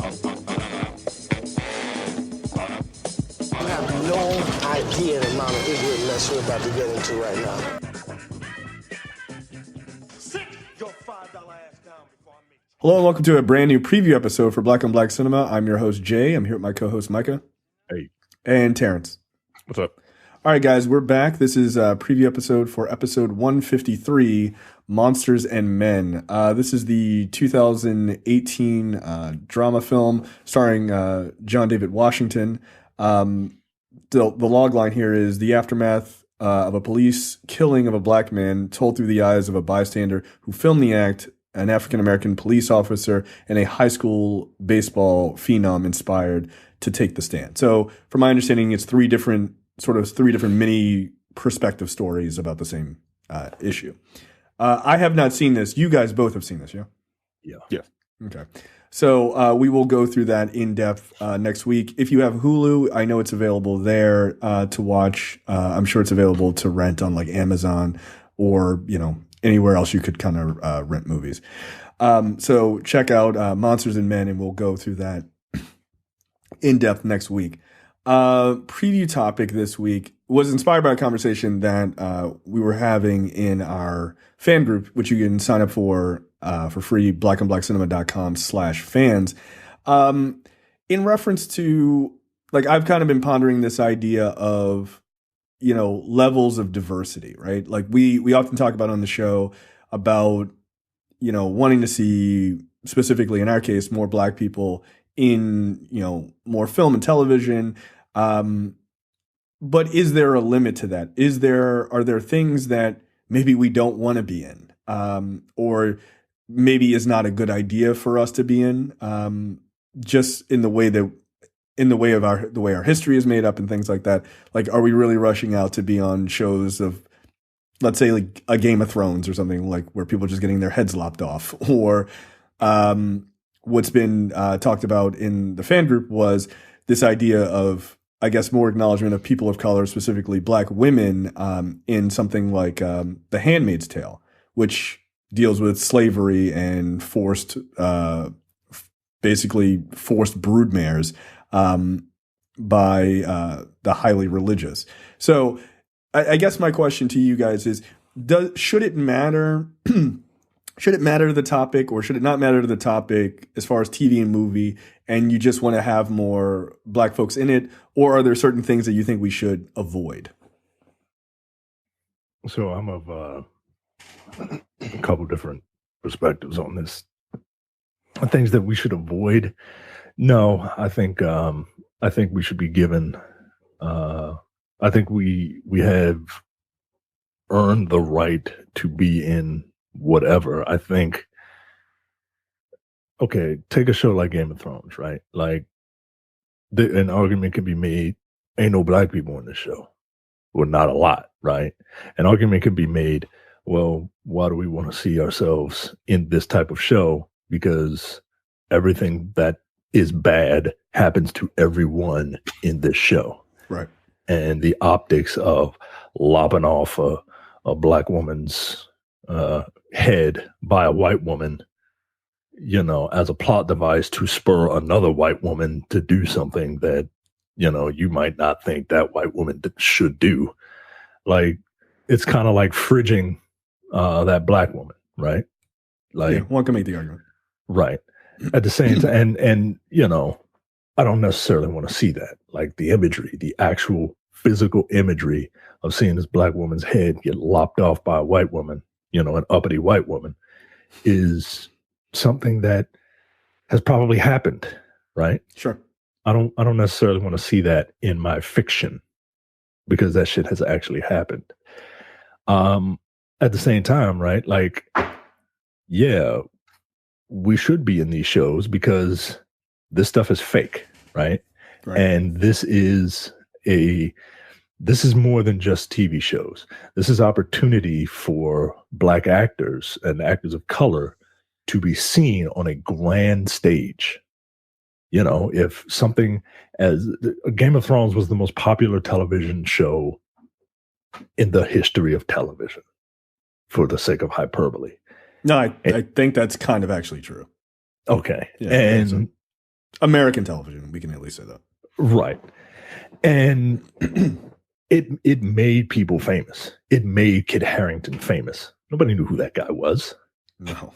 You have no idea the amount of idiot mess you're about to get into right now. Hello and welcome to a brand new preview episode for Black on Black Cinema. I'm your host, Jay. I'm here with my co-host, Micah. Hey. And Terrence. What's up? All right, guys, we're back. This is a preview episode for episode 153, Monsters and Men. This is the 2018 drama film starring John David Washington. The log line here is the aftermath of a police killing of a black man told through the eyes of a bystander who filmed the act, an African-American police officer, and a high school baseball phenom inspired to take the stand. So from my understanding, it's three different mini perspective stories about the same issue. I have not seen this. You guys both have seen this, yeah? Yeah. Okay. So we will go through that in depth next week. If you have Hulu, I know it's available there to watch. I'm sure it's available to rent on like Amazon or, anywhere else you could kind of rent movies. So check out Monsters and Men, and we'll go through that in depth next week. Preview topic this week was inspired by a conversation that we were having in our fan group, which you can sign up for free, blackandblackcinema.com/fans. In reference to, like, I've kind of been pondering this idea of, levels of diversity, right? Like we often talk about on the show about, wanting to see, specifically in our case, more black people in, more film and television. But is there a limit to that? Are there things that maybe we don't want to be in, or maybe is not a good idea for us to be in, just in the way of the way our history is made up and things like that? Like, are we really rushing out to be on shows of, let's say, like a Game of Thrones or something, like where people are just getting their heads lopped off? Or what's been talked about in the fan group was this idea of, I guess, more acknowledgement of people of color, specifically black women, in something like The Handmaid's Tale, which deals with slavery and basically forced broodmares by the highly religious. So I guess my question to you guys is, should it matter? Should it matter to the topic, or should it not matter to the topic as far as TV and movie, and you just want to have more black folks in it? Or are there certain things that you think we should avoid? So I'm of a couple different perspectives on this. Things that we should avoid. No, I think we should be given. I think we have earned the right to be in whatever. I think, okay, take a show like Game of Thrones, right? Like, an argument can be made, ain't no black people in the show. Well, not a lot, right? An argument can be made, well, why do we want to see ourselves in this type of show? Because everything that is bad happens to everyone in this show. Right. And the optics of lopping off a black woman's head by a white woman, as a plot device to spur another white woman to do something that, you might not think that white woman should do. Like, it's kind of like fridging that black woman, right? Like, yeah, one can make the argument. Right. At the same time, and I don't necessarily want to see that. Like, the imagery, the actual physical imagery of seeing this black woman's head get lopped off by a white woman, an uppity white woman, is something that has probably happened, right? Sure. I don't necessarily want to see that in my fiction, because that shit has actually happened. At the same time, right? Like, yeah, we should be in these shows because this stuff is fake, right? And this is more than just TV shows. This is opportunity for black actors and actors of color to be seen on a grand stage. If something as Game of Thrones was the most popular television show in the history of television, for the sake of hyperbole. No, I think that's kind of actually true. Okay. Yeah, and American television. We can at least say that. Right. And it made people famous. It made Kit Harington famous. Nobody knew who that guy was. No.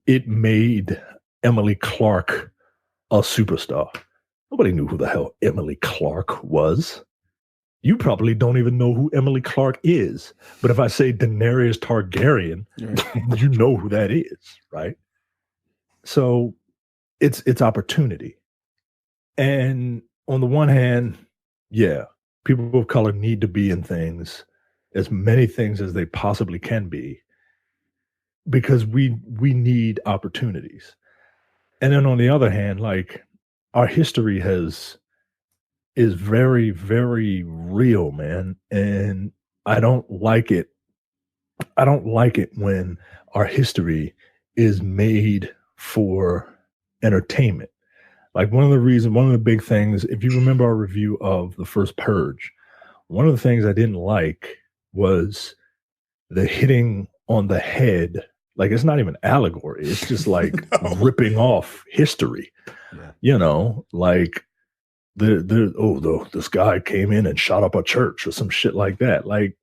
It made Emily Clark a superstar. Nobody knew who the hell Emily Clark was. You probably don't even know who Emily Clark is. But if I say Daenerys Targaryen, Right. you know who that is, right? So it's opportunity. And on the one hand, yeah, people of color need to be in things, as many things as they possibly can be, because we need opportunities. And then on the other hand, like, our history is very, very real, man. And I don't like it. I don't like it when our history is made for entertainment. Like, one of the big things, if you remember our review of the first Purge, one of the things I didn't like was the hitting on the head. Like, it's not even allegory. It's just like ripping off history. Yeah. You know, like this guy came in and shot up a church or some shit like that. Like,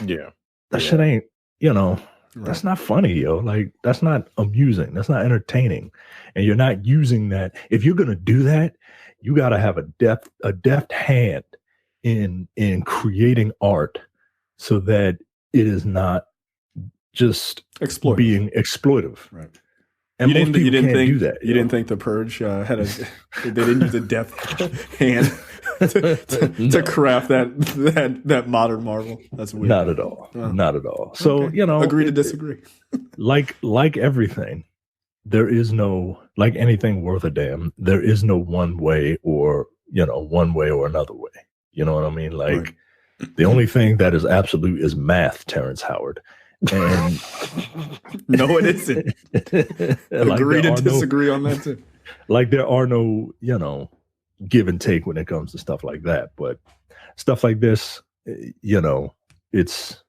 Yeah. that shit ain't, you know, Right. that's not funny, yo. Like, that's not amusing. That's not entertaining. And you're not using that. If you're gonna do that, you gotta have a deft hand in creating art so that it is not just Exploitive. being exploitive. Right. And You most people didn't can't think do that. You didn't think the Purge had a? They didn't use a deft hand to No. craft that modern marvel. That's weird. Not at all. Oh. Not at all. So, Okay. you know, agree to disagree. like everything, there is no, like anything worth a damn, there is no one way or another way. You know what I mean? Like, the only thing that is absolute is math, Terrence Howard. And No, it isn't. like, Agree there to are no- disagree on that too. like, there are no, give and take when it comes to stuff like that. But stuff like this, it's,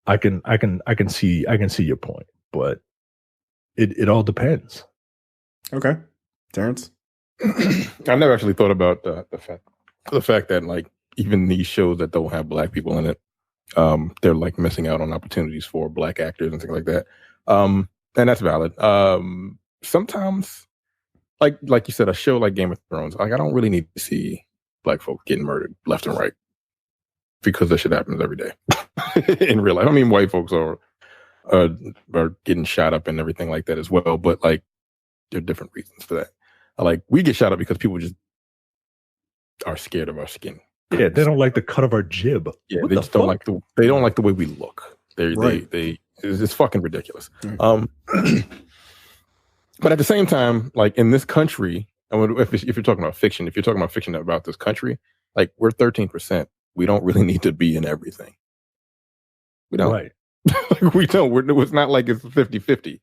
I can see your point, but it all depends. Okay, Terrence. I never actually thought about the fact that, like, even these shows that don't have black people in it, they're like missing out on opportunities for black actors and things like that. And that's valid. Sometimes, like you said, a show like Game of Thrones, like, I don't really need to see black folk getting murdered left and right, because that shit happens every day in real life. I mean, white folks are getting shot up and everything like that as well, but, like, there are different reasons for that. Like, we get shot up because people just are scared of our skin. Yeah, they don't like the cut of our jib. Yeah, What they the just don't fuck? like the way we look. Right. It's fucking ridiculous. Right. But at the same time, like, in this country, if you're talking about fiction, about this country, like, we're 13%. We don't really need to be in everything. We don't. Right. We don't. It's not like it's 50-50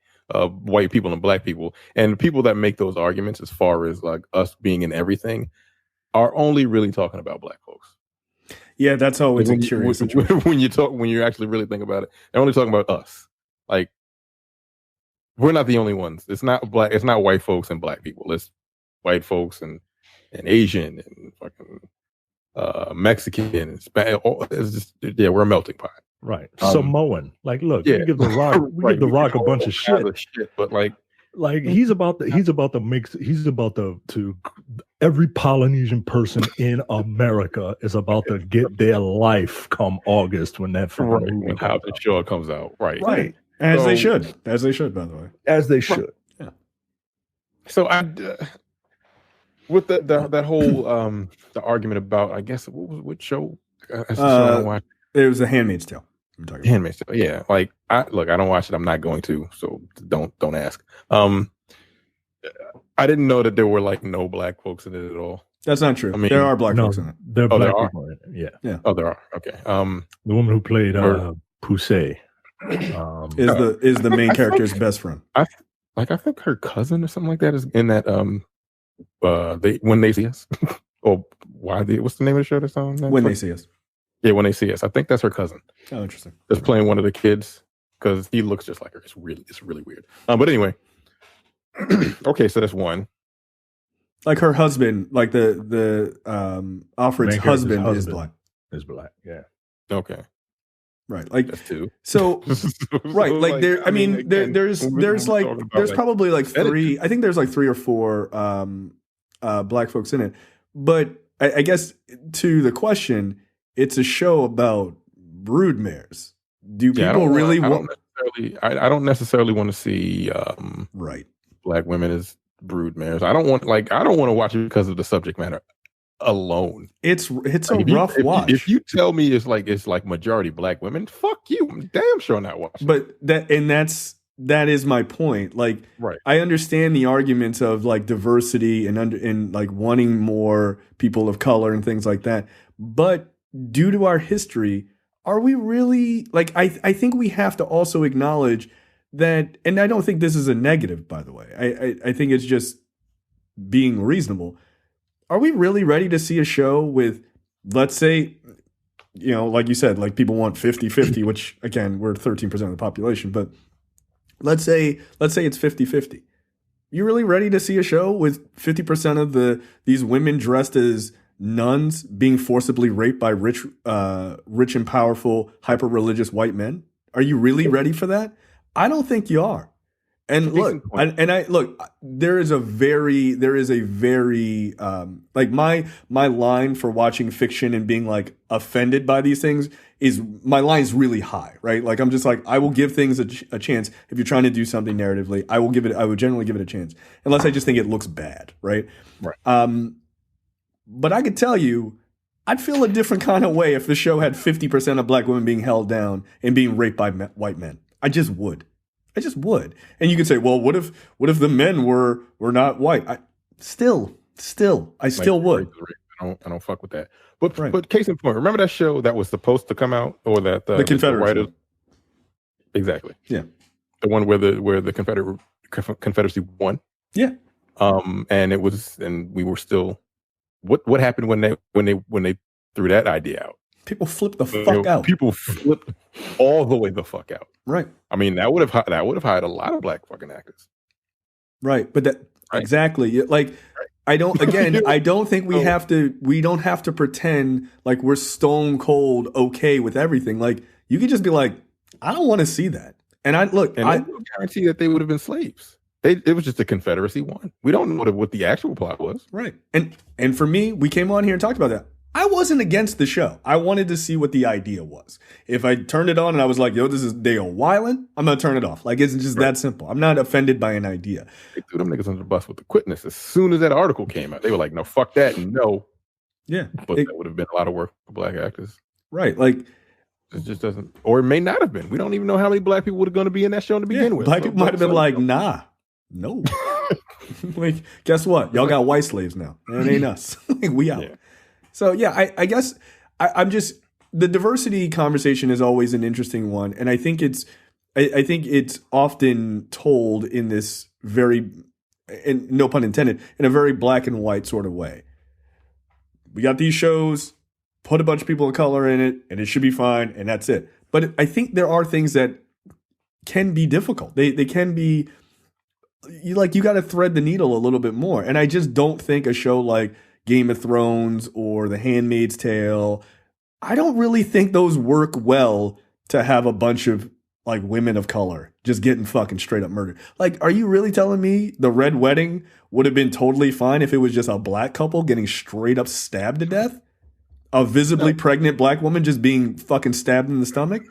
white people and black people. And the people that make those arguments, as far as, like, us being in everything, are only really talking about black folks. Yeah, that's always a curious situation. When you actually really think about it, they're only talking about us. Like, we're not the only ones. It's not white folks and black people. It's white folks and Asian and fucking Mexican and Spanish. It's just, yeah, we're a melting pot. Right. Samoan. Like, look, Yeah, we give the rock, right. give the rock a bunch of All kinds shit. but, like, Like, he's about to every Polynesian person in America is about to get their life come August when that fucking right, movie when comes House of out. Shaw comes out, right? Right. As they So- should. As they should, by the way. As they should. So with that whole the argument about, I guess, what show? That's the show I watched. It was The Handmaid's Tale. I'm talking about. Handmaid's Tale. Yeah, like, I don't watch it. I'm not going to. So don't ask. I didn't know that there were, like, no black folks in it at all. That's not true. I mean, there are black No, folks in it. there are Oh, black there are? people in it. Yeah. Oh, there are. Okay. The woman who played Or- Poussey. Is the main character's best friend. I think her cousin or something like that is in that. When They See Us, or what's the name of the show that's on? When They See Us. Yeah, When They See Us. I think that's her cousin. Oh, interesting. That's playing one of the kids, because he looks just like her. It's really weird. But anyway, okay, so that's one. Like her husband, like the Offred's Main character's husband is husband. black. Is black. Yeah. Okay, Right. Like that's two. so right. So, Like there I mean again, there's when we're like talking about, there's like, probably like percentages. three, I think there's like 3 or 4 black folks in it. But I guess to the question, it's a show about broodmares. Do Yeah, people really want I don't necessarily want to see right. black women as brood mares. I don't want to watch it because of the subject matter alone. It's a Like, rough watch. If you tell me it's like majority black women, fuck you. I'm damn sure not watching. But that is my point. Like, Right. I understand the arguments of like diversity and like wanting more people of color and things like that. But due to our history, are we really like? I think we have to also acknowledge that, and I don't think this is a negative, by the way. I think it's just being reasonable. Are we really ready to see a show with, let's say, like you said, like people want 50-50, which again, we're 13% of the population, but let's say it's 50-50. You really ready to see a show with 50% of these women dressed as nuns being forcibly raped by rich and powerful, hyper-religious white men? Are you really ready for that? I don't think you are. And look, there is a very like my line for watching fiction and being like offended by these things is, my line's really high, right? Like I'm just like, I will give things a chance. If you're trying to do something narratively, I would generally give it a chance, unless I just think it looks bad, right? Right. But I could tell you, I'd feel a different kind of way if the show had 50% of black women being held down and being raped by white men. I just would. And you could say, well, what if the men were not white? I still would. I don't fuck with that. But Right. but case in point, remember that show that was supposed to come out, or that The Confederacy. writers, exactly. Yeah. The one where the Confederacy won. Yeah. And we were still, what happened when they threw that idea out? People flip the fuck out. People flipped all the way the fuck out. Right. I mean, that would have hired a lot of black fucking actors. Right. But that Right. exactly. Like I don't think we don't have to pretend like we're stone cold okay with everything. Like you could just be like, I don't want to see that. And I guarantee that they would have been slaves. It was just the Confederacy won. We don't know what the actual plot was. Right. And for me, we came on here and talked about that. I wasn't against the show. I wanted to see what the idea was. If I turned it on and I was like, yo, they are wildin', I'm going to turn it off. Like, it's just that simple. I'm not offended by an idea. They threw them niggas under the bus with the quickness. As soon as that article came out, they were like, no, fuck that. No. Yeah. But that would have been a lot of work for black actors. Right. Like, it just doesn't, or it may not have been. We don't even know how many black people were going to be in that show to begin with. Black people might have been like, nah, no. Like, guess what? Y'all got white slaves now. And it ain't us. Like, we out. Yeah. So yeah, I guess I'm just, the diversity conversation is always an interesting one, and I think it's often told in this very, and no pun intended, in a very black and white sort of way. We got these shows, put a bunch of people of color in it, and it should be fine, and that's it. But I think there are things that can be difficult. They can be, you got to thread the needle a little bit more, and I just don't think a show like Game of Thrones or The Handmaid's Tale, I don't really think those work well to have a bunch of like women of color just getting fucking straight up murdered. Like, are you really telling me The Red Wedding would have been totally fine if it was just a black couple getting straight up stabbed to death? A visibly pregnant black woman just being fucking stabbed in the stomach?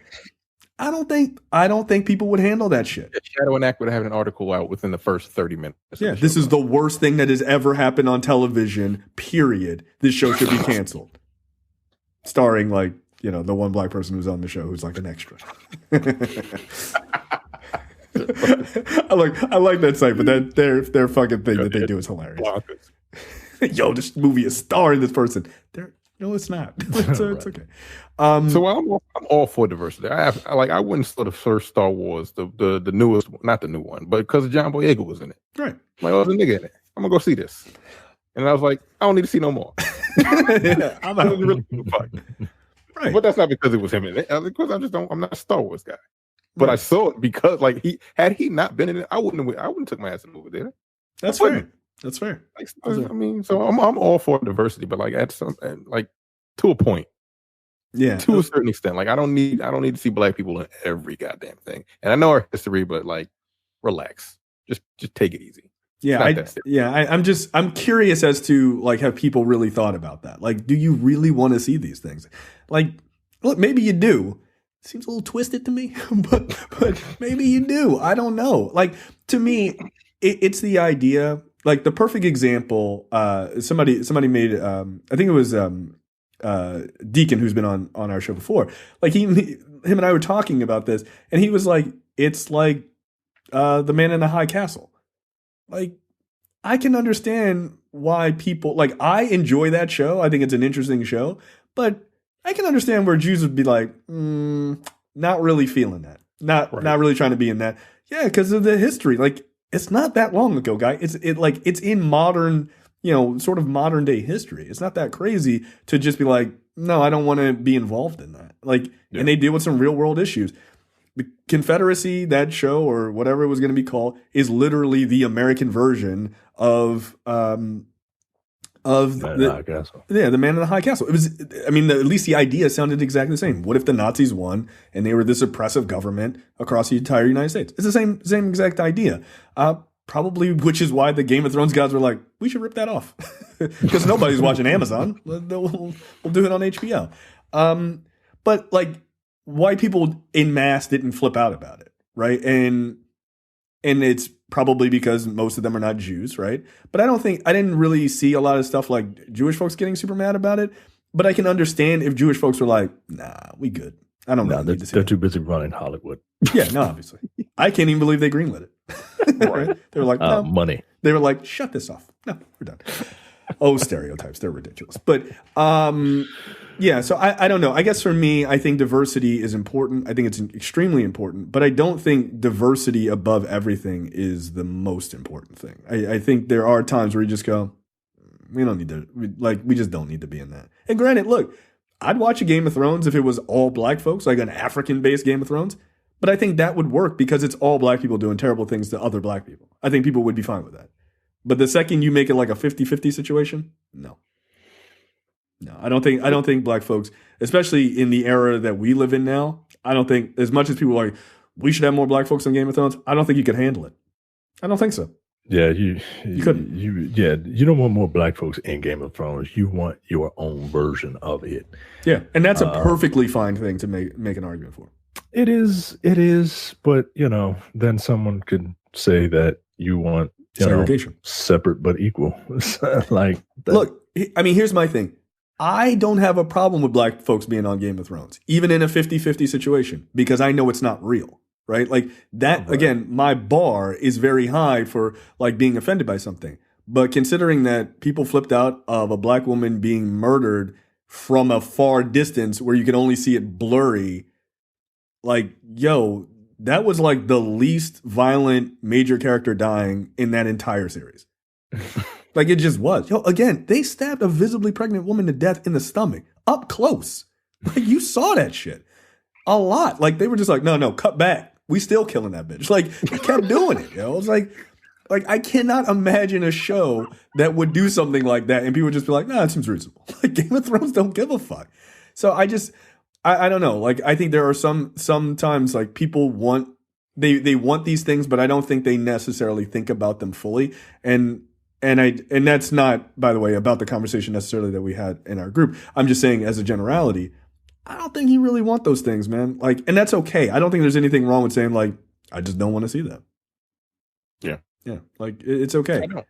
I don't think people would handle that shit. Shadow and Act would have an article out within the first 30 minutes. Yeah, this is the worst thing that has ever happened on television, period. This show should be canceled. Starring, like, the one black person who's on the show who's like an extra. I like that site, but their fucking thing that they do is hilarious. Yo, this movie is starring this person. No, it's not. So it's okay. So I'm all for diversity. I wouldn't sort of search Star Wars, the newest, not the new one, but because John Boyega was in it. Right. Like, oh, there's a nigga in it. I'm gonna go see this. And I was like, I don't need to see no more. Yeah, I'm out. Really, right. But that's not because it was him in it. Because I'm not a Star Wars guy. But I saw it because, like, had he not been in it, I wouldn't took my ass to the movie theater. That's fair. That's fair. Like, I mean, so I'm all for diversity, but like like to a point, Yeah, to a certain extent. Like I don't need to see black people in every goddamn thing. And I know our history, but like, relax, just take it easy. Yeah, I'm curious as to like have people really thought about that? Like, do you really want to see these things? Like, look, maybe you do. Seems a little twisted to me, but maybe you do. I don't know. Like to me, it's the idea. Like the perfect example. Somebody made. I think it was Deacon, who's been on our show before. Like him and I were talking about this, and he was like, "It's like the Man in the High Castle." Like, I can understand why people like. I enjoy that show. I think it's an interesting show, but I can understand where Jews would be like, not really feeling that, not really trying to be in that. Yeah, because of the history. Like, it's not that long ago, guy. It's in modern, sort of modern day history. It's not that crazy to just be like, no, I don't want to be involved in that. Like, and they deal with some real world issues. The Confederacy, that show or whatever it was going to be called, is literally the American version of the Man in the High Castle. It was, I mean, at least the idea sounded exactly the same. What if the Nazis won and they were this oppressive government across the entire United States? It's the same exact idea. Probably, which is why the Game of Thrones guys were like, we should rip that off because nobody's watching Amazon. We'll do it on HBO. But like, white people en masse didn't flip out about it, right? And it's probably because most of them are not Jews, right? But I didn't really see a lot of stuff like Jewish folks getting super mad about it. But I can understand if Jewish folks were like, nah, we good. I don't know. They're too busy running Hollywood. Yeah, no, obviously. I can't even believe they greenlit it. Right? They were like, no. Money. They were like, shut this off. No, we're done. Oh, stereotypes. They're ridiculous. But yeah, so I don't know. I guess for me, I think diversity is important. I think it's extremely important. But I don't think diversity above everything is the most important thing. I think there are times where you just go, we don't need to, we just don't need to be in that. And granted, look, I'd watch a Game of Thrones if it was all black folks, like an African-based Game of Thrones. But I think that would work because it's all black people doing terrible things to other black people. I think people would be fine with that. But the second you make it like a 50-50 situation, no. No, I don't think black folks, especially in the era that we live in now, I don't think, as much as people are like, we should have more black folks on Game of Thrones, I don't think you could handle it. I don't think so. Yeah, you couldn't. You don't want more black folks in Game of Thrones. You want your own version of it. Yeah, and that's a perfectly fine thing to make an argument for. It is, but then someone could say that you want segregation, separate but equal. Like that. Look, I mean, here's my thing. I don't have a problem with black folks being on Game of Thrones, even in a 50-50 situation, because I know it's not real, right? Like that, again, my bar is very high for like being offended by something. But considering that people flipped out of a black woman being murdered from a far distance where you can only see it blurry, like, yo, that was like the least violent major character dying in that entire series. Like it just was. Yo, again, they stabbed a visibly pregnant woman to death in the stomach up close. Like you saw that shit a lot. Like they were just like, no, cut back. We still killing that bitch. Like they kept doing it. Yo, it's like I cannot imagine a show that would do something like that and people would just be like, nah, it seems reasonable. Like Game of Thrones don't give a fuck. So I don't know. Like I think there are sometimes like people want they want these things, but I don't think they necessarily think about them fully. And that's not, by the way, about the conversation necessarily that we had in our group. I'm just saying as a generality, I don't think you really want those things, man. Like, and that's okay. I don't think there's anything wrong with saying like, I just don't want to see that. Yeah. Yeah. Like it's okay. I know.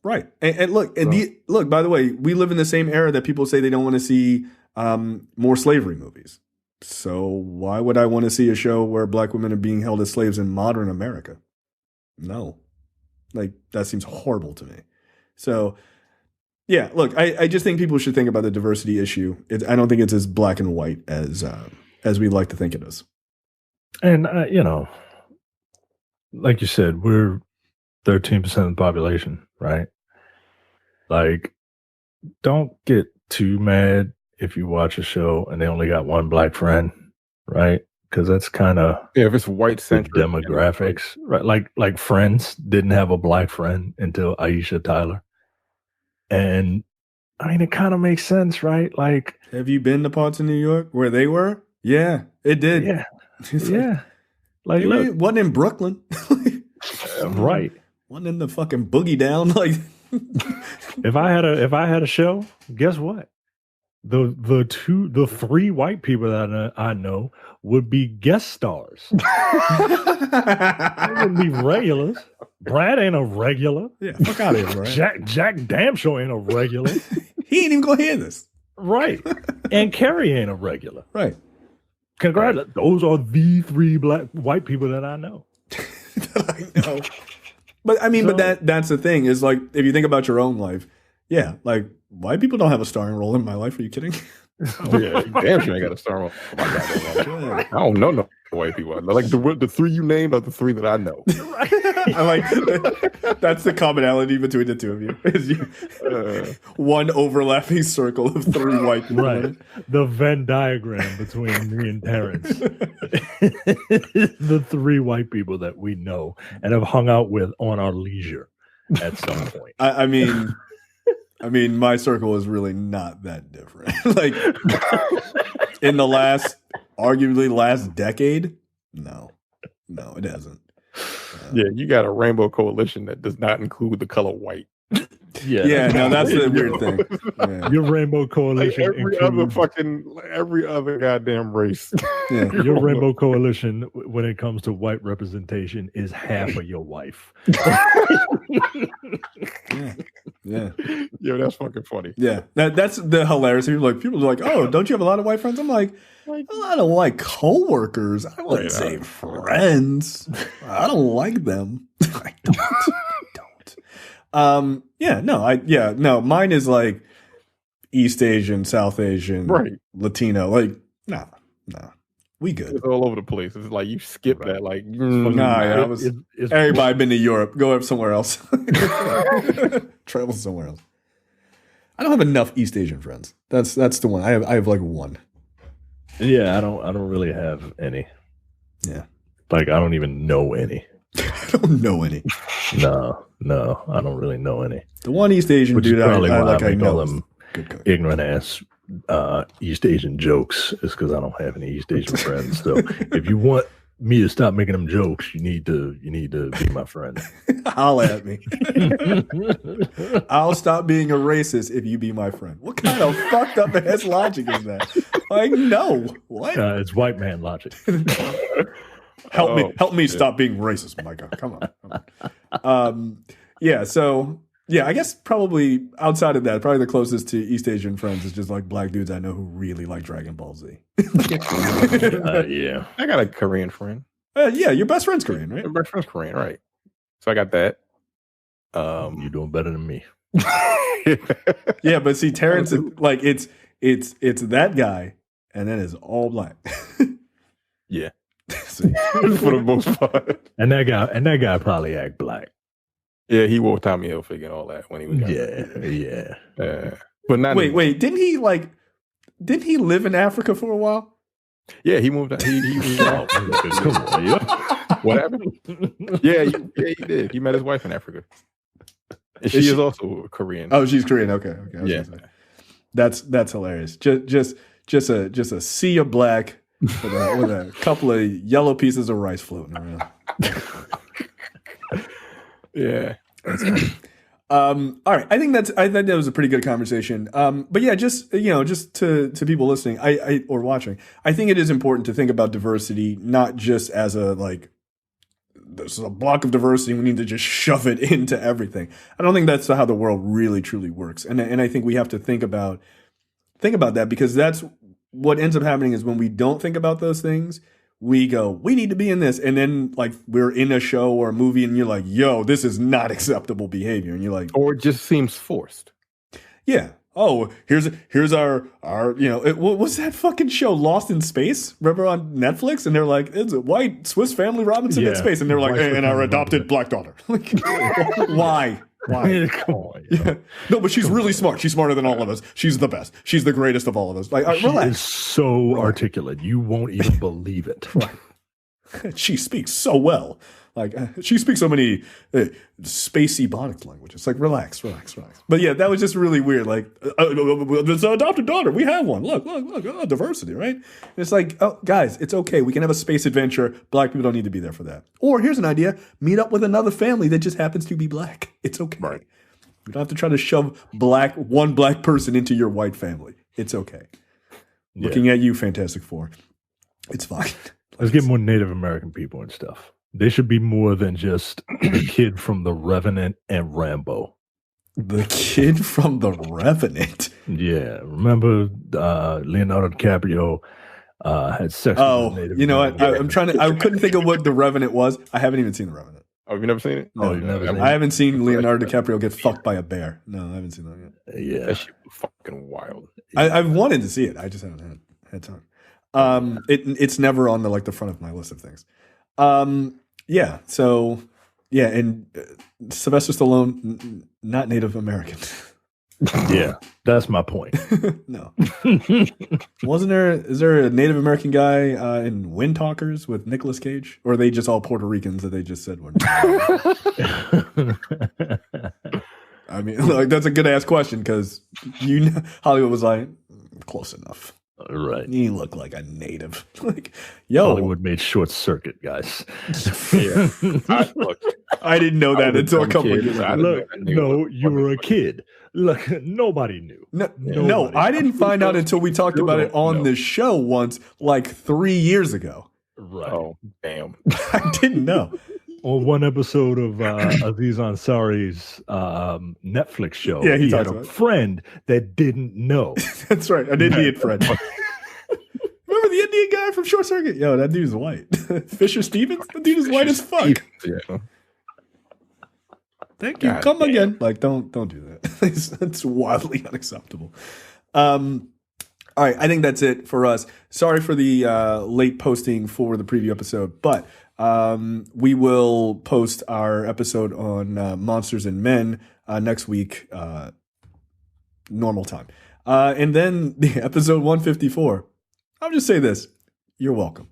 Right. And look, look, by the way, we live in the same era that people say they don't want to see more slavery movies. So why would I want to see a show where black women are being held as slaves in modern America? No. Like, that seems horrible to me. So, yeah, look, I just think people should think about the diversity issue. I don't think it's as black and white as we like to think it is. And, like you said, we're 13% of the population, right? Like, don't get too mad if you watch a show and they only got one black friend, right? because that's kind of Yeah, if it's white the centric demographics, right? Like Friends didn't have a black friend until Aisha Tyler, and I mean it kind of makes sense, right? Like, Have you been to parts of New York where they were? Yeah, it did. yeah, It's yeah. Like, it look, wasn't in Brooklyn. right. Wasn't in the fucking boogie down. Like, If I had a show, guess what? The three white people that I know would be guest stars. They wouldn't be regulars. Brad ain't a regular. yeah, fuck out of here, bro. Jack damn sure ain't a regular. He ain't even gonna hear this. Right. And Carrie ain't a regular. Right. Congratulations. Those are the three white people that I know. I know. But I mean, So- that's the thing is like if you think about your own life, yeah, like white people don't have a starring role in my life. Are you kidding? Yeah, damn sure I got a star on. Oh my God, I don't know no white people. Like the three you named are the three that I know. I like that's the commonality between the two of you. Is you one overlapping circle of three white people. Right. The Venn diagram between me and Terrence. The three white people that we know and have hung out with on our leisure at some point. I mean, my circle is really not that different. Like in the arguably last decade, no, it hasn't. Yeah, you got a rainbow coalition that does not include the color white. Yeah, no, that's the weird thing. Yeah. Your rainbow Like coalition every other goddamn race. Yeah. your rainbow coalition when it comes to white representation is half of your wife. Yeah. Yeah, that's fucking funny. Yeah. That's the hilarious. People are like, oh, don't you have a lot of white friends? I'm like, a lot of white coworkers. I wouldn't say friends. I don't like them. I don't. No, mine is like East Asian, South Asian, Right. Latino. Like, nah. We good. It's all over the place. It's like you skip that. Like, Nah, yeah, It's everybody been to Europe. Go up somewhere else. Travel somewhere else. I don't have enough East Asian friends. That's the one. I have like one. Yeah, I don't really have any. Yeah. Like I don't even know any. I don't know any. No, I don't really know any. The one East Asian Which is dude I probably why like I I make know all is them good cook. ignorant ass East Asian jokes is because I don't have any East Asian friends. So if you want me to stop making them jokes, you need to be my friend. Holla at me. I'll stop being a racist if you be my friend. What kind of fucked up ass logic is that? Like, no. What? It's white man logic. Help me stop being racist, Micah. Come on. Yeah, so yeah, I guess probably outside of that, probably the closest to East Asian friends is just like black dudes I know who really like Dragon Ball Z. Yeah. I got a Korean friend. Yeah, your best friend's Korean, right? My friend's Korean, right? So I got that. You're doing better than me. Yeah, but see, Terrence, like it's that guy, and then it's all black. Yeah. See? For the most part. And that guy probably act black. Yeah, he wore Tommy Hilfiger and all that when he was young. Yeah. But not anymore. Wait, didn't he live in Africa for a while? Yeah, he moved out. He moved out. Come on, yeah. What happened? Yeah, he did. He met his wife in Africa. And she is also Korean. Oh, she's Korean. Okay. I was Yeah. gonna say. That's hilarious. Just a sea of black with a couple of yellow pieces of rice floating around. Yeah. All right. I think that was a pretty good conversation. But yeah, just to people listening, I or watching, I think it is important to think about diversity, not just as a like this is a block of diversity. We need to just shove it into everything. I don't think that's how the world really truly works. And I think we have to think about that because that's what ends up happening is when we don't think about those things, we go, we need to be in this. And then like we're in a show or a movie and you're like, yo, this is not acceptable behavior. And you're like, Or it just seems forced. yeah. Oh, here's our what was that fucking show Lost in Space? Remember on Netflix? And they're like, it's a white Swiss Family Robinson in Yeah. space. And they're like, White Swiss and our Family adopted black daughter. Like, why? Why? Come on. You know. Yeah. No, but she's really smart. She's smarter than all of us. She's the best. She's the greatest of all of us. Like, She relax. is so articulate. You won't even believe it. She speaks so well. Like, she speaks so many spacey bonic languages. Like, relax. But yeah, that was just really weird. Like, it's an adopted daughter. We have one. Look. Oh, diversity, right? And it's like, oh, guys, it's okay. We can have a space adventure. Black people don't need to be there for that. Or here's an idea: meet up with another family that just happens to be black. It's okay. Right. You don't have to try to shove one black person into your white family. It's okay. Yeah. Looking at you, Fantastic Four. It's fine. Let's get more Native American people and stuff. They should be more than just the kid from The Revenant and Rambo. The kid from The Revenant. Yeah, remember Leonardo DiCaprio had sex with a Native you know what? American. I couldn't think of what The Revenant was. I haven't even seen The Revenant. Oh, have you never seen it? Oh, you've never seen it? I haven't seen Leonardo DiCaprio get fucked by a bear. No, I haven't seen that yet. Yeah. That shit was fucking wild. I've wanted to see it. I just haven't had time. It's never on the front of my list of things. Yeah. So yeah, and Sylvester Stallone, not Native American. Yeah, that's my point. No. Is there a Native American guy in Wind Talkers with Nicolas Cage? Or are they just all Puerto Ricans that they just said were? I mean, like, that's a good ass question because Hollywood was like, close enough. Right. You look like a native. Like, yo. Hollywood made short circuit, guys. Yeah. I didn't know that until a couple of kids. years I ago. Look, no, you were a kid. Look, nobody knew. No, I didn't find out until we talked about it on the show once, like 3 years ago. Right. Oh, damn. I didn't know. On one episode of Aziz Ansari's Netflix show, Yeah, he he had talks a about it. friend that didn't know. That's right, an Indian friend. Remember the Indian guy from Short Circuit? Yo, that dude's white. Fisher Stevens? That dude is white as fuck. Yeah. Thank you. God Come damn. again. Like, don't do that. It's wildly unacceptable. All right, I think that's it for us. Sorry for the late posting for the preview episode, but we will post our episode on Monsters and Men next week, normal time. And then the episode 154. I'll just say this. You're welcome.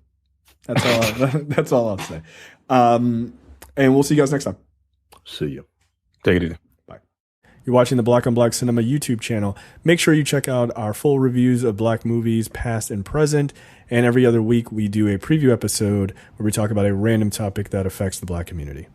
That's all I'll say. And we'll see you guys next time. See you. Take it easy. You're watching the Black on Black Cinema YouTube channel. Make sure you check out our full reviews of black movies, past and present. And every other week, we do a preview episode where we talk about a random topic that affects the black community.